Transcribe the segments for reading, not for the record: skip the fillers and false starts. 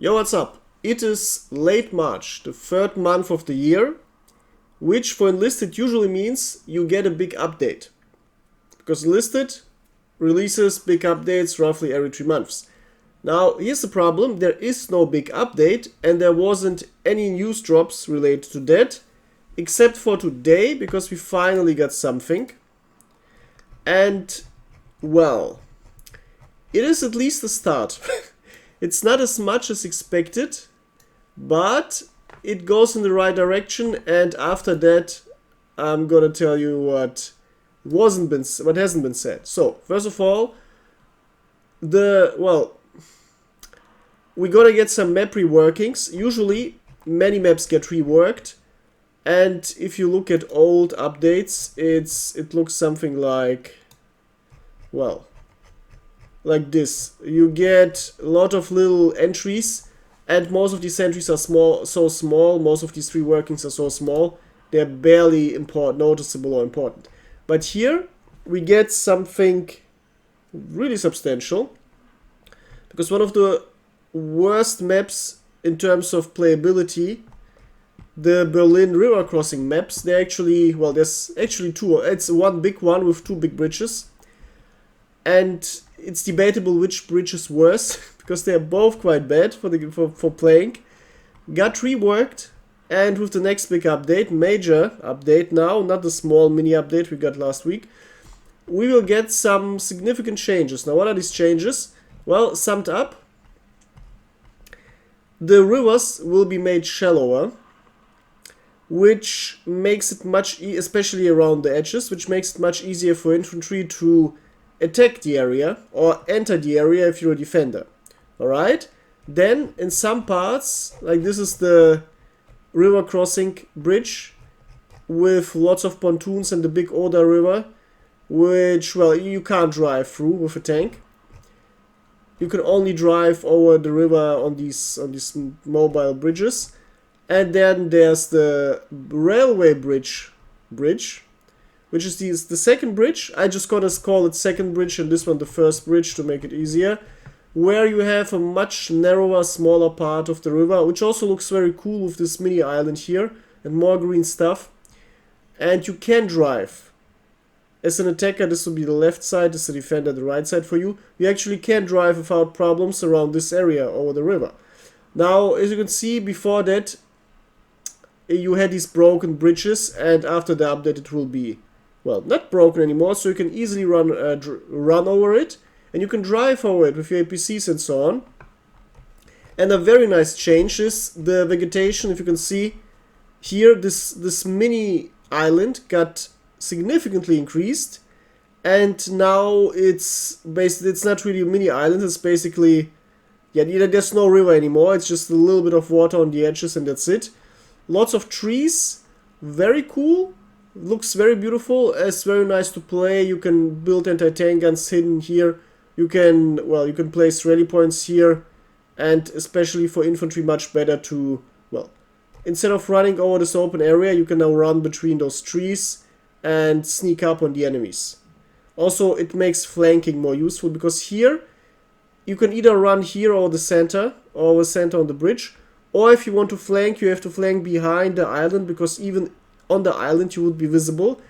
Yo, what's up? It is late March, the third month of the year, which for Enlisted usually means you get a big update. Because Enlisted releases big updates roughly every 3 months. Now, here's the problem, there is no big update and there wasn't any news drops related to that, except for today, because we finally got something. And, well, it is at least a start. It's not as much as expected, but it goes in the right direction, and after that I'm gonna tell you what hasn't been said. So, first of all, we're gonna get some map reworkings. Usually many maps get reworked, and if you look at old updates, it looks something like, well, like this. You get a lot of little entries, and most of these entries are so small, most of these reworkings are so small, they're barely noticeable or important. But here we get something really substantial, because one of the worst maps in terms of playability, the Berlin river crossing maps, there's actually two. It's one big one with two big bridges, and it's debatable which bridge is worse, because they are both quite bad for playing. Got reworked, and with the next big update, major update now, not the small mini update we got last week, we will get some significant changes. Now, what are these changes? Well, summed up, the rivers will be made shallower, which makes it especially around the edges, which makes it much easier for infantry to attack the area or enter the area if you're a defender. Alright? Then in some parts, like this is the river crossing bridge with lots of pontoons and the big Oder river, which, well, you can't drive through with a tank. You can only drive over the river on these mobile bridges. And then there's the railway bridge, which is the second bridge. I just gotta call it second bridge and this one the first bridge to make it easier, where you have a much narrower, smaller part of the river, which also looks very cool with this mini island here and more green stuff. And you can drive. As an attacker, this will be the left side, as a defender, the right side for you. You actually can drive without problems around this area over the river. Now, as you can see, before that, you had these broken bridges, and after the update it will be, well, not broken anymore, so you can easily run over it, and you can drive over it with your APCs and so on. And a very nice change is the vegetation. If you can see here, this mini island got significantly increased, and now it's not really a mini island, it's basically, yeah, there's no river anymore, it's just a little bit of water on the edges and that's it. Lots of trees, very cool, looks very beautiful, it's very nice to play. You can build anti-tank guns hidden here, you can place rally points here, and especially for infantry much better to, well, instead of running over this open area, you can now run between those trees and sneak up on the enemies. Also, it makes flanking more useful, because here you can either run here or the center on the bridge, or if you want to flank, you have to flank behind the island, because even on the island you would be visible.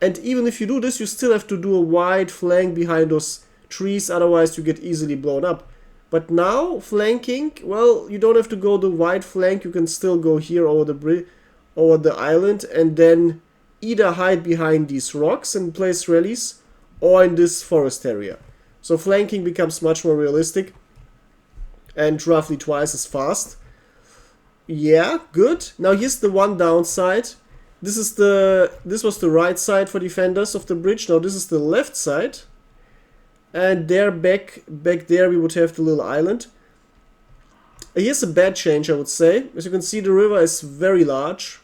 And even if you do this, you still have to do a wide flank behind those trees, otherwise you get easily blown up. But now, flanking, well, you don't have to go the wide flank, you can still go here over the island, and then either hide behind these rocks and place rallies, or in this forest area. So flanking becomes much more realistic, and roughly twice as fast. Yeah, good. Now here's the one downside. This was the right side for defenders of the bridge. Now this is the left side. And there, back there, we would have the little island. Here's a bad change, I would say. As you can see, the river is very large,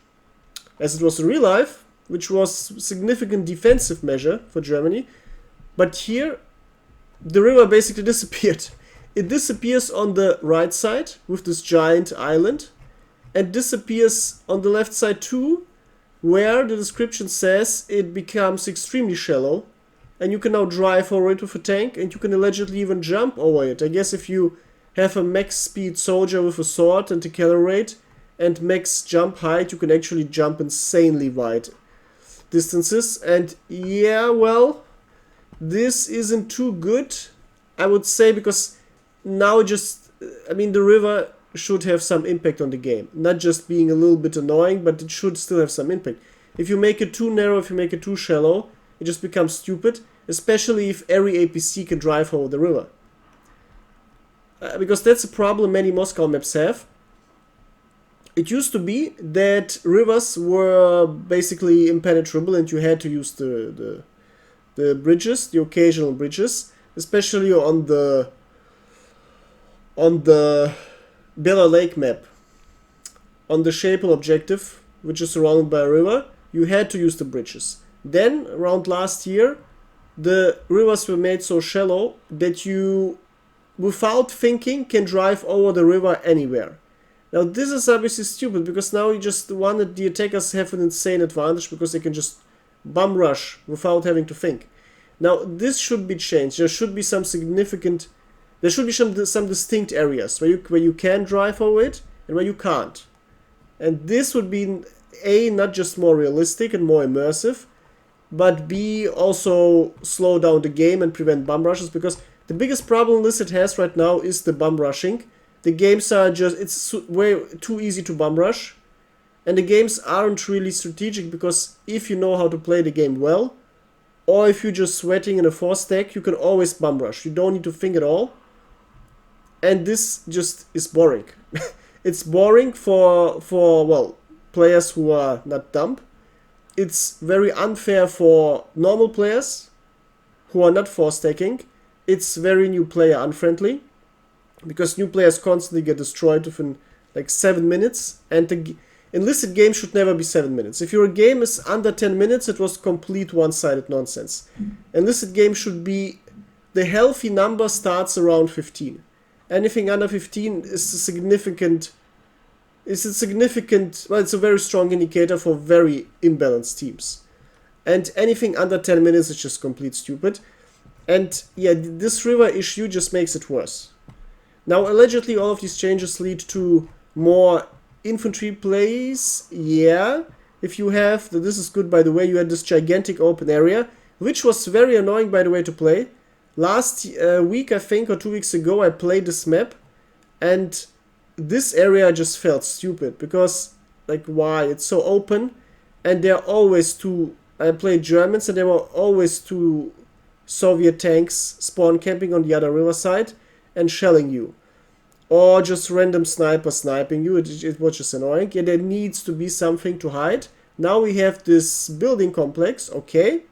as it was in real life, which was a significant defensive measure for Germany. But here, the river basically disappeared. It disappears on the right side with this giant island, and disappears on the left side too, where the description says it becomes extremely shallow, and you can now drive over it with a tank, and you can allegedly even jump over it. I guess if you have a max speed soldier with a sword and accelerate, and max jump height. You can actually jump insanely wide distances. And yeah, well, this isn't too good, I would say, because now just, I mean, the river should have some impact on the game. Not just being a little bit annoying, but it should still have some impact. If you make it too narrow, if you make it too shallow, it just becomes stupid, especially if every APC can drive over the river. Because that's a problem many Moscow maps have. It used to be that rivers were basically impenetrable and you had to use the bridges, the occasional bridges, especially on the Bela Lake map. On the Shapel objective, which is surrounded by a river, you had to use the bridges. Then, around last year, the rivers were made so shallow that you, without thinking, can drive over the river anywhere. Now this is obviously stupid, because now you just want that the attackers have an insane advantage because they can just bum rush without having to think. Now this should be changed. There should be some significant, there should be some distinct areas where you can drive over it and where you can't. And this would be A, not just more realistic and more immersive, but B, also slow down the game and prevent bum rushes, because the biggest problem Enlisted has right now is the bum rushing. The games are just, it's way too easy to bum rush, and the games aren't really strategic, because if you know how to play the game well, or if you're just sweating in a 4-stack, you can always bum rush. You don't need to think at all, and this just is boring. It's boring for well, players who are not dumb. It's very unfair for normal players who are not 4-stacking. It's very new player unfriendly, because new players constantly get destroyed within like 7 minutes, and the Enlisted game should never be 7 minutes. If your game is under 10 minutes, it was complete one-sided nonsense. Enlisted game should be, the healthy number starts around 15. Anything under 15 is a significant, well, it's a very strong indicator for very imbalanced teams. And anything under 10 minutes is just complete stupid. And yeah, this river issue just makes it worse. Now, allegedly, all of these changes lead to more infantry plays. Yeah, if you have, this is good, by the way, you had this gigantic open area, which was very annoying, by the way, to play. Last week, I think, or 2 weeks ago, I played this map, and this area just felt stupid, because, like, why? It's so open, and there are always two, I played Germans, and there were always two Soviet tanks spawn camping on the other riverside and shelling you, or just random sniper sniping you. It was just annoying. Yeah, there needs to be something to hide. Now we have this building complex, okay,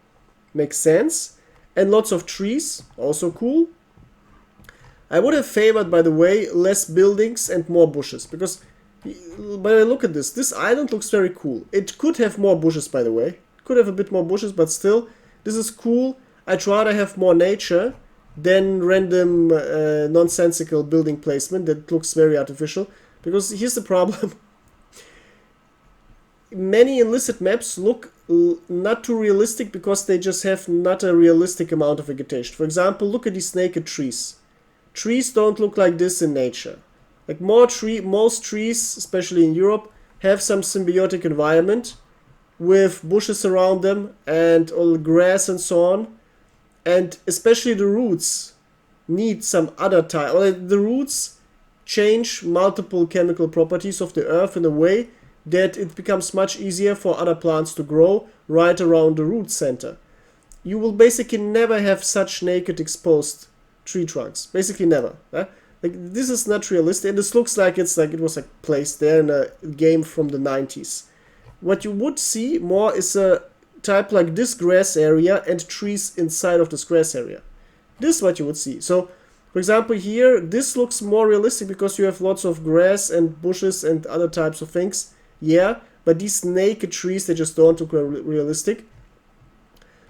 makes sense, and lots of trees, also cool. I would have favored, by the way, less buildings and more bushes, because when I look at this island looks very cool. It could have more bushes, by the way. It could have a bit more bushes, but still, this is cool. I'd rather have more nature than random nonsensical building placement that looks very artificial. Because here's the problem. Many Enlisted maps look not too realistic because they just have not a realistic amount of vegetation. For example, look at these naked trees. Trees don't look like this in nature. Like most trees, especially in Europe, have some symbiotic environment with bushes around them and all grass and so on. And especially the roots need some other type, or the roots change multiple chemical properties of the earth in a way that it becomes much easier for other plants to grow right around the root center. You will basically never have such naked exposed tree trunks. Basically never. Like, this is not realistic, and this looks like it was like placed there in a game from the 90s. What you would see more is a type like this grass area and trees inside of this grass area. This is what you would see. So, for example, here, this looks more realistic because you have lots of grass and bushes and other types of things. Yeah, but these naked trees, they just don't look realistic.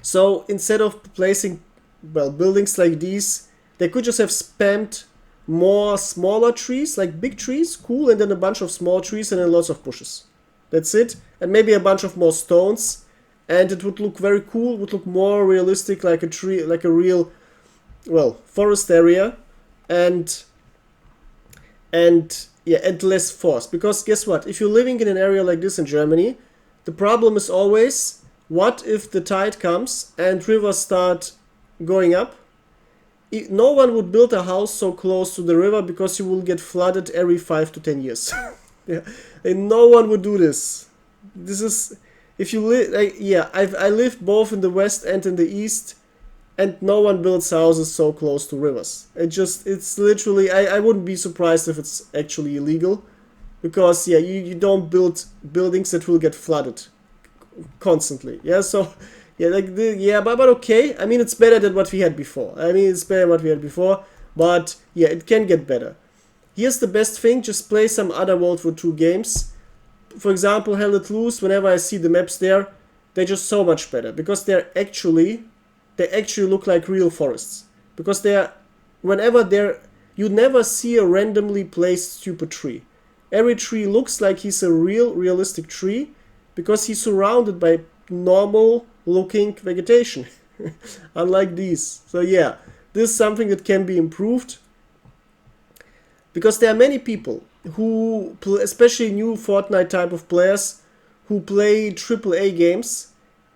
So, instead of placing, well, buildings like these, they could just have spammed more smaller trees, like big trees, cool, and then a bunch of small trees and then lots of bushes. That's it. And maybe a bunch of more stones. And it would look very cool, would look more realistic, like a tree, like a real, well, forest area. And and yeah, and less force. Because guess what? If you're living in an area like this in Germany, the problem is always, what if the tide comes and rivers start going up? No one would build a house so close to the river because you will get flooded every 5 to 10 years. Yeah, and no one would do this. This is, if you live, like, yeah, I lived both in the west and in the east, and no one builds houses so close to rivers. It's literally, I wouldn't be surprised if it's actually illegal, because yeah, you don't build buildings that will get flooded constantly. Yeah, so yeah, but okay. I mean, it's better than what we had before. But yeah, it can get better. Here's the best thing: just play some other World War II games. For example, Hell Let Loose. Whenever I see the maps there, they're just so much better because they actually look like real forests. Because you never see a randomly placed stupid tree. Every tree looks like he's a realistic tree because he's surrounded by normal looking vegetation. Unlike these. So yeah, this is something that can be improved. Because there are many people who, especially new Fortnite type of players, who play AAA games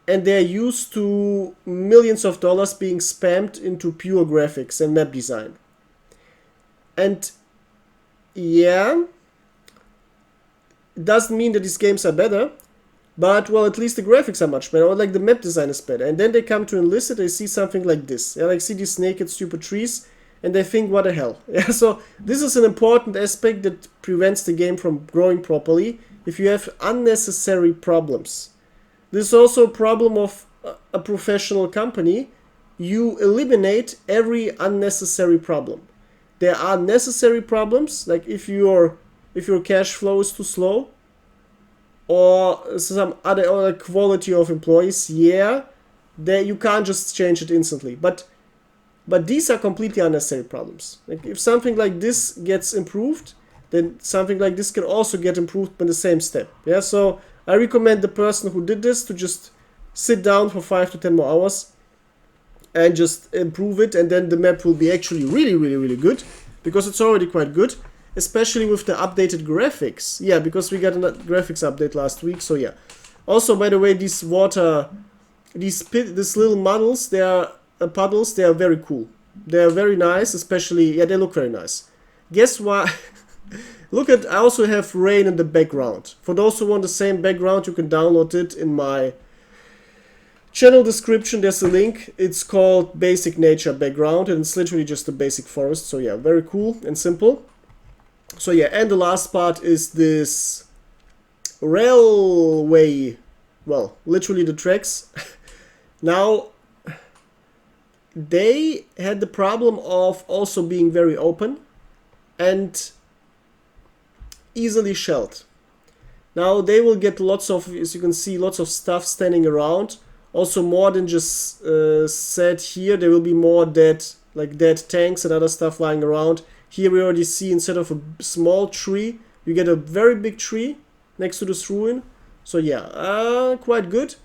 and they're used to millions of dollars being spammed into pure graphics and map design. And yeah, it doesn't mean that these games are better, but well, at least the graphics are much better, or like the map design is better. And then they come to Enlisted, they see something like this. Yeah, like see these naked stupid trees, and they think, what the hell? Yeah, so this is an important aspect that prevents the game from growing properly if you have unnecessary problems. This is also a problem of a professional company. You eliminate every unnecessary problem. There are necessary problems, like if your cash flow is too slow, or some other quality of employees, yeah, you can't just change it instantly. But these are completely unnecessary problems. Like if something like this gets improved, then something like this can also get improved in the same step. Yeah, so I recommend the person who did this to just sit down for 5 to 10 more hours and just improve it, and then the map will be actually really, really, really good, because it's already quite good, especially with the updated graphics. Yeah, because we got a graphics update last week, so yeah. Also, by the way, these little models, they are puddles, they are very cool. They are very nice, especially, yeah, they look very nice. Guess what? I also have rain in the background. For those who want the same background, you can download it in my channel description. There's a link. It's called Basic Nature Background, and it's literally just a basic forest. So yeah, very cool and simple. So yeah, and the last part is this railway. Well, literally the tracks. Now, they had the problem of also being very open and easily shelled. Now they will get lots of, as you can see, lots of stuff standing around. Also more than just said here, there will be more dead tanks and other stuff lying around. Here we already see, instead of a small tree, you get a very big tree next to this ruin. So yeah, quite good.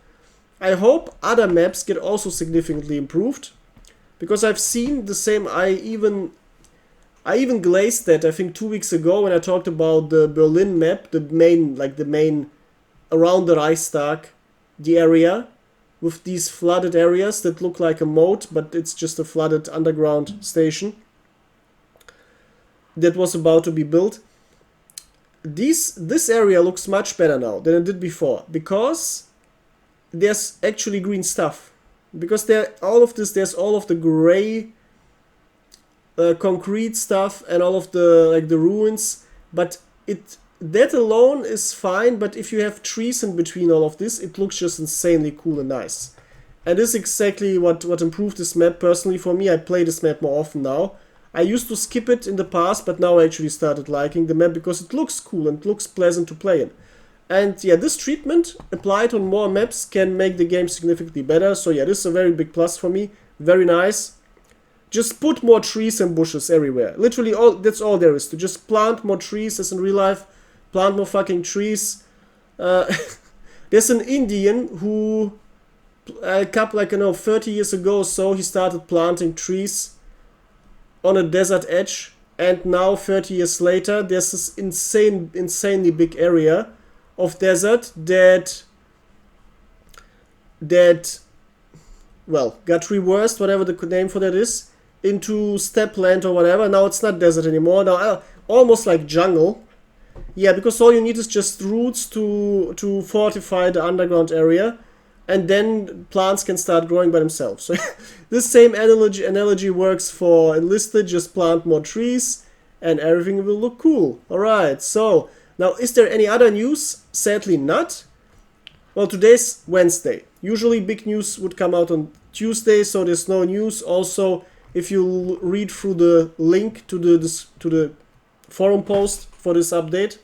I hope other maps get also significantly improved, because I've seen the same. I even glazed that, I think 2 weeks ago, when I talked about the Berlin map, the main around the Reichstag, the area with these flooded areas that look like a moat, but it's just a flooded underground station that was about to be built. This area looks much better now than it did before, because there's actually green stuff. Because there's all of the gray concrete stuff and all of the ruins, but that alone is fine. But if you have trees in between all of this, it looks just insanely cool and nice. And this is exactly what improved this map. Personally, for me, I play this map more often now. I used to skip it in the past, but now I actually started liking the map because it looks cool and looks pleasant to play in. And yeah, this treatment applied on more maps can make the game significantly better. So yeah, this is a very big plus for me. Very nice. Just put more trees and bushes everywhere. Literally, that's all there is. To just plant more trees, as in real life. Plant more fucking trees. There's an Indian who, 30 years ago or so, he started planting trees on a desert edge and now 30 years later there's this insanely big area of desert that well, got reversed, whatever the name for that is, into steppe land or whatever. Now it's not desert anymore, now almost like jungle. Yeah, because all you need is just roots to fortify the underground area, and then plants can start growing by themselves. So this same analogy works for Enlisted, just plant more trees and everything will look cool. Alright, so now is there any other news? Sadly not. Well, today's Wednesday. Usually big news would come out on Tuesday, so there's no news. Also, if you read through the link to the forum post for this update,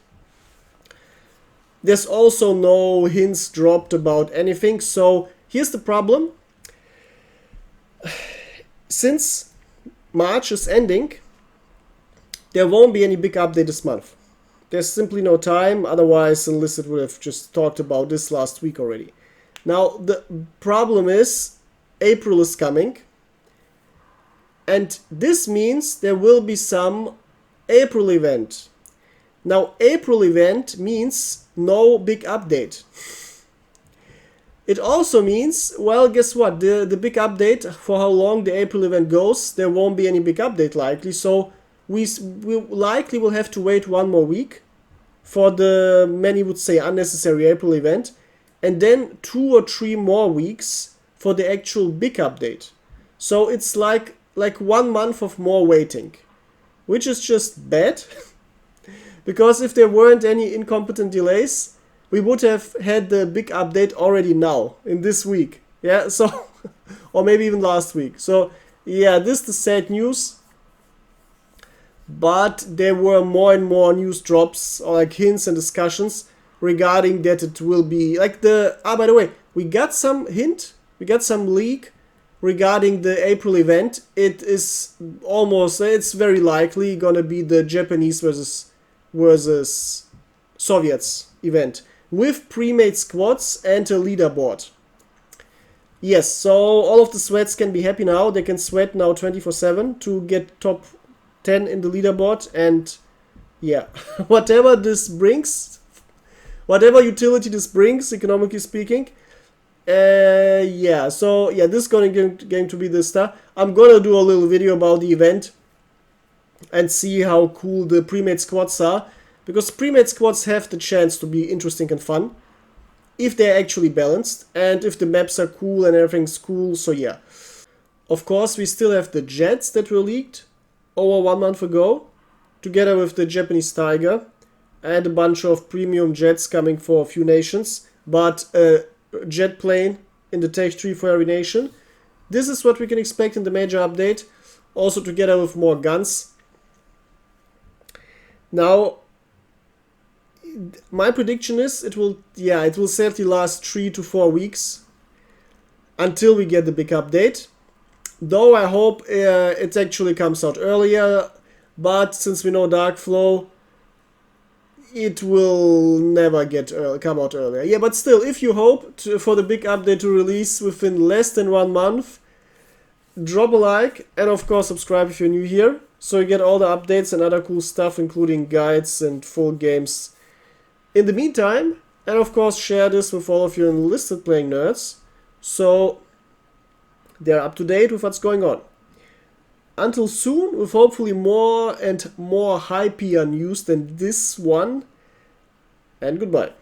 there's also no hints dropped about anything. So here's the problem. Since March is ending, there won't be any big update this month. There's simply no time, otherwise Enlisted would have just talked about this last week already. Now, the problem is April is coming, and this means there will be some April event. Now, April event means no big update. It also means, well, guess what? The big update, for how long the April event goes, there won't be any big update likely, so we likely will have to wait one more week for the, many would say, unnecessary April event, and then 2 or 3 more weeks for the actual big update. So it's like 1 month of more waiting, which is just bad, because if there weren't any incompetent delays, we would have had the big update already now, in this week. Yeah, so, or maybe even last week. So, yeah, this is the sad news. But there were more and more news drops, or like hints and discussions regarding that it will be like the, by the way, we got some hint, we got some leak regarding the April event. It is almost, it's very likely gonna be the Japanese versus Soviets event with pre-made squads and a leaderboard. Yes, so all of the sweats can be happy now. They can sweat now 24/7 to get top 10 in the leaderboard, and yeah, whatever this brings, whatever utility this brings, economically speaking, yeah, so yeah, this is going to be the star. I'm gonna do a little video about the event and see how cool the pre-made squads are, because pre-made squads have the chance to be interesting and fun if they're actually balanced and if the maps are cool and everything's cool. So yeah, of course we still have the jets that were leaked over 1 month ago, together with the Japanese Tiger and a bunch of premium jets coming for a few nations, but a jet plane in the Tech 3 for every nation. This is what we can expect in the major update, also together with more guns. Now, my prediction is it will certainly last 3 to 4 weeks until we get the big update. Though I hope it actually comes out earlier, but since we know Darkflow, it will never come out earlier. Yeah, but still, if you hope for the big update to release within less than 1 month, drop a like and of course subscribe if you're new here, so you get all the updates and other cool stuff, including guides and full games in the meantime. And of course share this with all of your Enlisted playing nerds, so they're up to date with what's going on. Until soon, with hopefully more and more hypier news than this one, and goodbye.